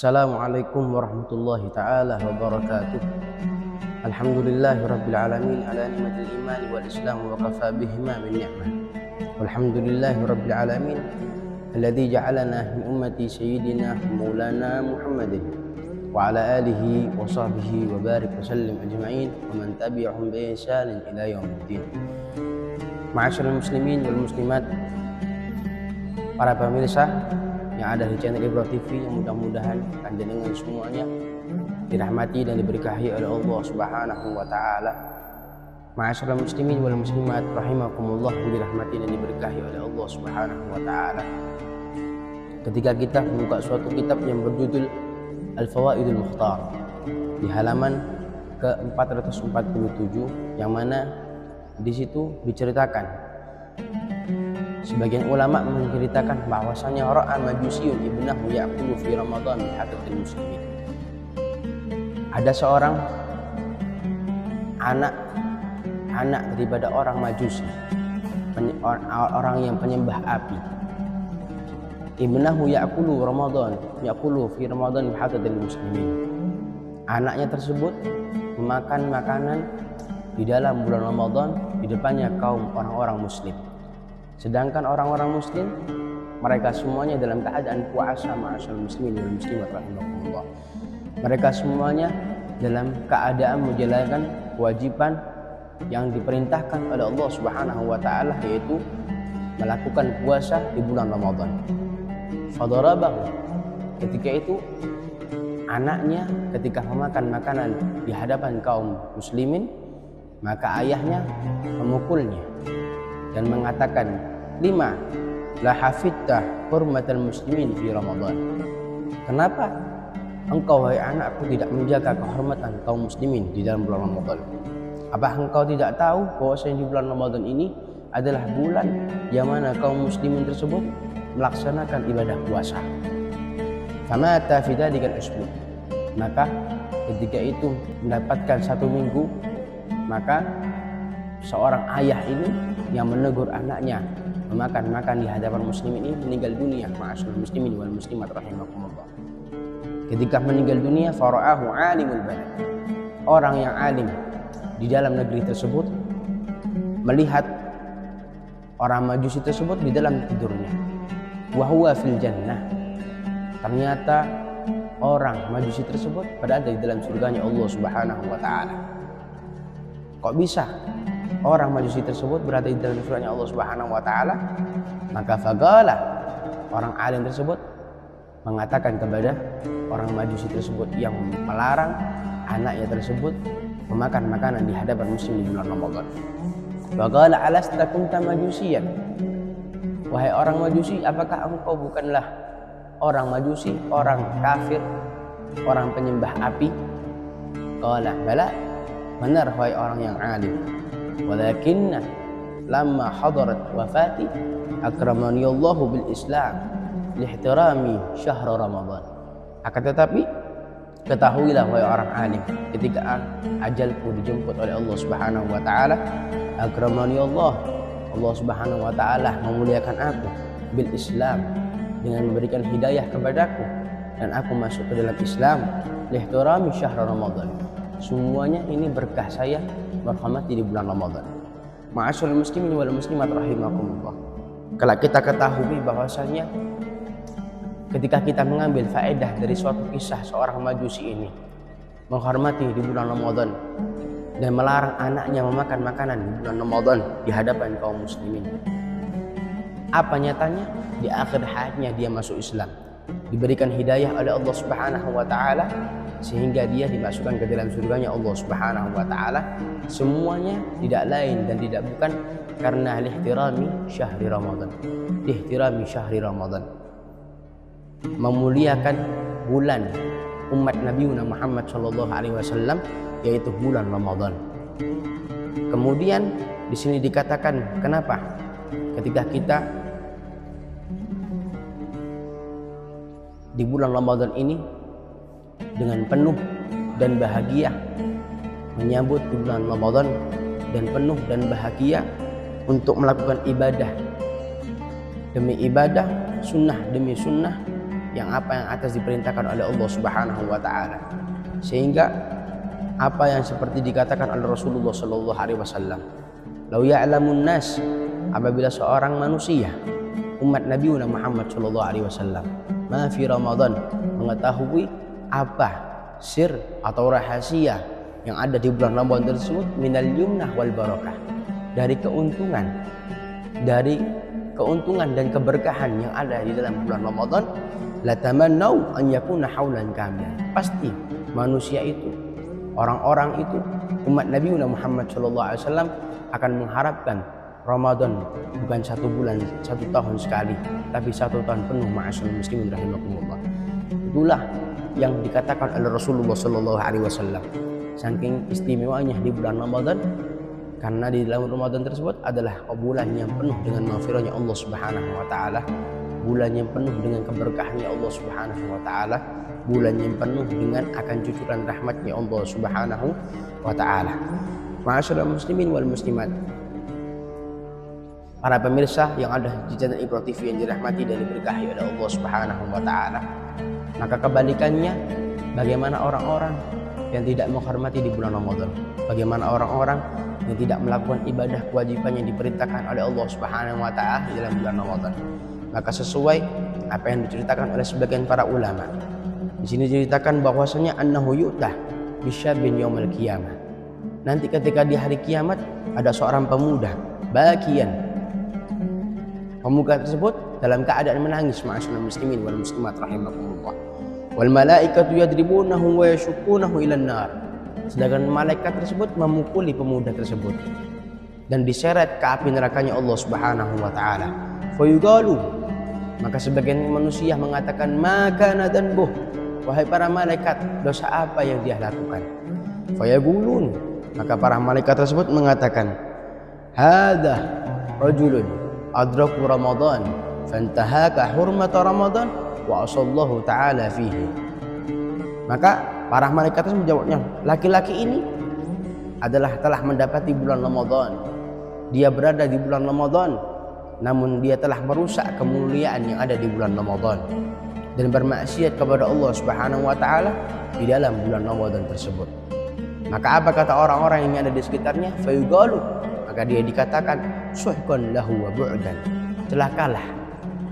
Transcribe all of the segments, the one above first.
Assalamualaikum warahmatullahi ta'ala wabarakatuh. Alhamdulillahi rabbil alamin ala ni'matil iman wal islam wa kafa bihima min ni'mah. Walhamdulillahi rabbil alamin alladzi ja'alana min ummati sayyidina maulana Muhammadin wa ala alihi wa sahbihi wa barik wa sallim ajma'in wa man tabi'ahum bi ihsanin ila yaumiddin. Ma'asyiral muslimin wal muslimat, para pemirsa yang ada di channel Ibro TV, yang mudah-mudahan panjenengan semuanya dirahmati dan diberkahi oleh Allah Subhanahu wa taala. Ma'asyiral muslimin wal muslimat rahimakumullah, dirahmati dan diberkahi oleh Allah Subhanahu wa taala. Ketika kita membuka suatu kitab yang berjudul Al-Fawaidul Mukhtar di halaman ke-447, yang mana di situ diceritakan, sebagian ulama menceritakan bahwasanya ra'a majusiyun ibnahu ya'kulu fi Ramadan bi hadratil muslimin. Ada seorang anak daripada orang Majusi, orang yang penyembah api. Ibnahu ya'kulu fi Ramadan bi hadratil muslimin. Anaknya tersebut memakan makanan di dalam bulan Ramadan di depannya kaum orang-orang muslim. Sedangkan orang-orang muslim, mereka semuanya dalam keadaan puasa. Ma'asyiral muslimin wal muslimat rahimakumullah. Mereka semuanya dalam keadaan menjalankan kewajiban yang diperintahkan oleh Allah Subhanahu wa taala, yaitu melakukan puasa di bulan Ramadan. Fadarabahu, ketika itu anaknya ketika memakan makanan di hadapan kaum muslimin, maka ayahnya memukulnya dan mengatakan, lima la hafidta hurmatal muslimin fi Ramadan. Kenapa engkau wahai anakku tidak menjaga kehormatan kaum muslimin di dalam bulan Ramadan? Apa engkau tidak tahu bahwasanya di bulan Ramadan ini adalah bulan yang mana kaum muslimin tersebut melaksanakan ibadah puasa? Famata fi dzalikal usbu'. Maka ketika itu mendapatkan satu minggu, maka seorang ayah ini yang menegur anaknya memakan di hadapan muslimin ini meninggal dunia. Ma'asyiral muslimin wal muslimat rahimakumullah. Ketika meninggal dunia, fara'ahu alimul balad. Orang yang alim di dalam negeri tersebut melihat orang Majusi tersebut di dalam tidurnya. Wa huwa fil jannah. Ternyata orang Majusi tersebut berada di dalam surganya Allah Subhanahu wa taala. Kok bisa orang Majusi tersebut berada di dalam surganya Allah Subhanahu wa taala? Maka faqala, orang alim tersebut mengatakan kepada orang Majusi tersebut yang melarang anaknya tersebut memakan makanan di hadapan muslim di bulan Ramadan. Faqala alasta kunta majusiyan? Wahai orang Majusi, apakah engkau bukanlah orang Majusi, orang kafir, orang penyembah api? Qala bala, benar wahai orang yang alim. Walakinna lamma hadarat wafati akramani Allahu bil Islam lihtirami syahr Ramadan. Akan tetapi ketahuilah wahai orang alim, ketika ajalku dijemput oleh Allah Subhanahu wa taala, akramani Allah Subhanahu wa taala memuliakan aku bil Islam dengan memberikan hidayah kepadaku dan aku masuk ke dalam Islam lihtirami syahr Ramadan. Semuanya ini berkah saya berhormati di bulan Ramadan. Ma'asyiral muslimin wal muslimat rahimakumullah. Kalau kita ketahui bahwasanya ketika kita mengambil faedah dari suatu kisah seorang Majusi ini menghormati di bulan Ramadan dan melarang anaknya memakan makanan di bulan Ramadan di hadapan kaum muslimin, apa nyatanya? Di akhir hayatnya dia masuk Islam, diberikan hidayah oleh Allah Subhanahu wa taala sehingga dia dimasukkan ke dalam surganya Allah Subhanahu wa taala. Semuanya tidak lain dan tidak bukan karena lihtirami syahri Ramadan. Lihtirami syahri Ramadan, memuliakan bulan umat Nabi Muhammad sallallahu alaihi wasallam, yaitu bulan Ramadan. Kemudian di sini dikatakan kenapa ketika kita di bulan Ramadan ini dengan penuh dan bahagia menyambut di bulan Ramadan dan penuh dan bahagia untuk melakukan ibadah demi ibadah, sunnah demi sunnah, yang apa yang atas diperintahkan oleh Allah Subhanahu wa taala. Sehingga apa yang seperti dikatakan oleh Rasulullah sallallahu alaihi wasallam, "Lau ya'lamun nas," apabila seorang manusia umat Nabi Muhammad sallallahu alaihi wasallam ma fi Ramadan, mengetahui apa sir atau rahasia yang ada di bulan Ramadan tersebut, minal yumnah wal barakah, dari keuntungan dan keberkahan yang ada di dalam bulan Ramadan, la tamannau an yakuna haulan kamilan, pasti manusia itu, orang-orang itu, umat Nabi Muhammad SAW akan mengharapkan Ramadan bukan 1 bulan, 1 tahun sekali, tapi 1 tahun penuh. Ma'asyiral muslimin rahimakumullah. Itulah yang dikatakan oleh Rasulullah SAW. Saking istimewanya di bulan Ramadan, karena di dalam Ramadan tersebut adalah bulan yang penuh dengan maghfirahnya Allah Subhanahu wa taala, bulan yang penuh dengan keberkahannya Allah Subhanahu wa taala, bulan yang penuh dengan akan cucuran rahmatnya Allah Subhanahu wa taala. Ma'asyiral muslimin wal muslimat, para pemirsa yang ada di channel Ibro TV yang dirahmati dan diberkahi oleh Allah Subhanahu wa taala, maka kebalikannya, bagaimana orang-orang yang tidak menghormati di bulan Ramadan, bagaimana orang-orang yang tidak melakukan ibadah kewajiban yang diperintahkan oleh Allah Subhanahu wa taala di dalam bulan Ramadan. Maka sesuai apa yang diceritakan oleh sebagian para ulama, di sini diceritakan bahwasanya annahu yu'tah bisyabin yaumil qiyamah. Nanti ketika di hari kiamat ada seorang pemuda bakian. Pemuda tersebut dalam keadaan menangis, ma'asyiral muslimin wal muslimat rahimakumullah. Wal malaikatu yadribunahu wa yashukunahu ilan nar. Sedangkan malaikat tersebut memukuli pemuda tersebut dan diseret ke api nerakanya Allah Subhanahu wa taala. Fayuqalu, maka sebagian manusia mengatakan, maka nadanbuh, wahai para malaikat, dosa apa yang dia lakukan? Fayaqulun, maka para malaikat tersebut mengatakan, hadza rajulun adraku Ramadan fantahaka hurmata Ramadan wa asallahu ta'ala fihi. Maka para malaikat tersebut menjawabnya, laki-laki ini adalah telah mendapati bulan Ramadan, dia berada di bulan Ramadan, namun dia telah merusak kemuliaan yang ada di bulan Ramadan dan bermaksiat kepada Allah Subhanahu wa taala di dalam bulan Ramadan tersebut. Maka apa kata orang-orang yang ada di sekitarnya? Fayuqalu, maka dia dikatakan, suhqan lahu wa bu'dan, celakalah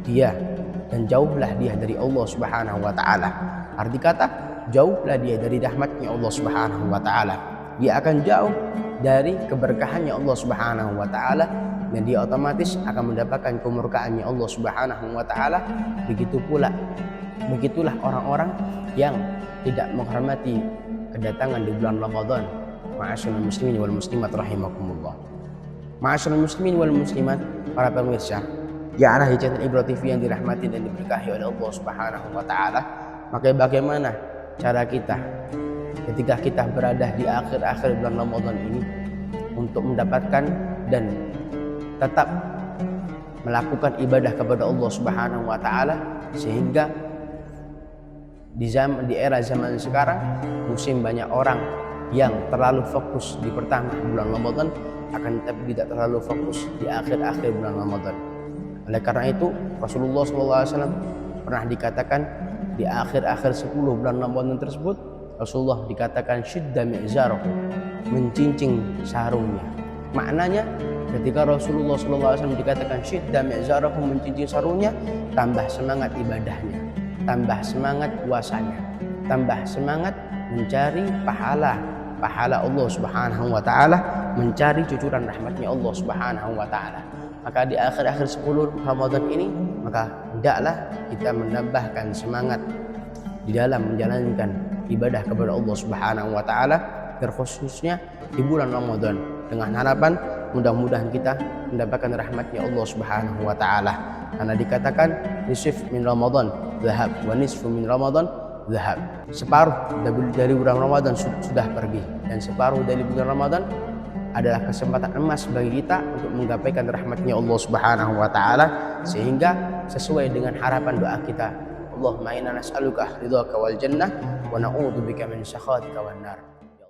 dia dan jauhlah dia dari Allah Subhanahu wa taala. Arti kata, jauhlah dia dari rahmatnya Allah Subhanahu wa taala. Dia akan jauh dari keberkahannya Allah Subhanahu wa taala dan dia otomatis akan mendapatkan kemurkaannya Allah Subhanahu wa taala. Begitulah orang-orang yang tidak menghormati kedatangan di bulan Ramadan. Ma'asyiral muslimin wal muslimat rahimakumullah. Ma'asyiral muslimin wal muslimat, para pemirsa yang ada di channel Ibro TV yang dirahmati dan diberkahi oleh Allah Subhanahu wa taala, maka bagaimana cara kita ketika kita berada di akhir-akhir bulan Ramadan ini untuk mendapatkan dan tetap melakukan ibadah kepada Allah Subhanahu wa taala, sehingga di era zaman sekarang musim banyak orang yang terlalu fokus di pertama bulan Ramadan, akan tetapi tidak terlalu fokus di akhir-akhir bulan Ramadan. Oleh karena itu Rasulullah SAW pernah dikatakan di akhir-akhir 10 bulan Ramadan tersebut, Rasulullah dikatakan syidda mi'zarahu, mencincing sarungnya. Maknanya ketika Rasulullah SAW dikatakan syidda mi'zarahu, mencincing sarungnya, tambah semangat ibadahnya, tambah semangat puasanya, tambah semangat mencari pahala Allah Subhanahu wa taala, mencari cucuran rahmatnya Allah Subhanahu wa taala. Maka di akhir-akhir 10 Ramadan ini, maka hendaklah kita menambahkan semangat di dalam menjalankan ibadah kepada Allah Subhanahu wa taala, terkhususnya di bulan Ramadan, dengan harapan mudah-mudahan kita mendapatkan rahmatnya Allah Subhanahu wa taala. Karena dikatakan nisf min Ramadan dhahab wa nisfu min Ramadan dhahab. Separuh dari bulan Ramadan sudah pergi dan separuh dari bulan Ramadan adalah kesempatan emas bagi kita untuk menggapaikan rahmatnya Allah Subhanahu wa taala, sehingga sesuai dengan harapan doa kita, Allahumma inna nas'aluka ridhaka wal jannah wa na'udzubika min sakhatika wan nar.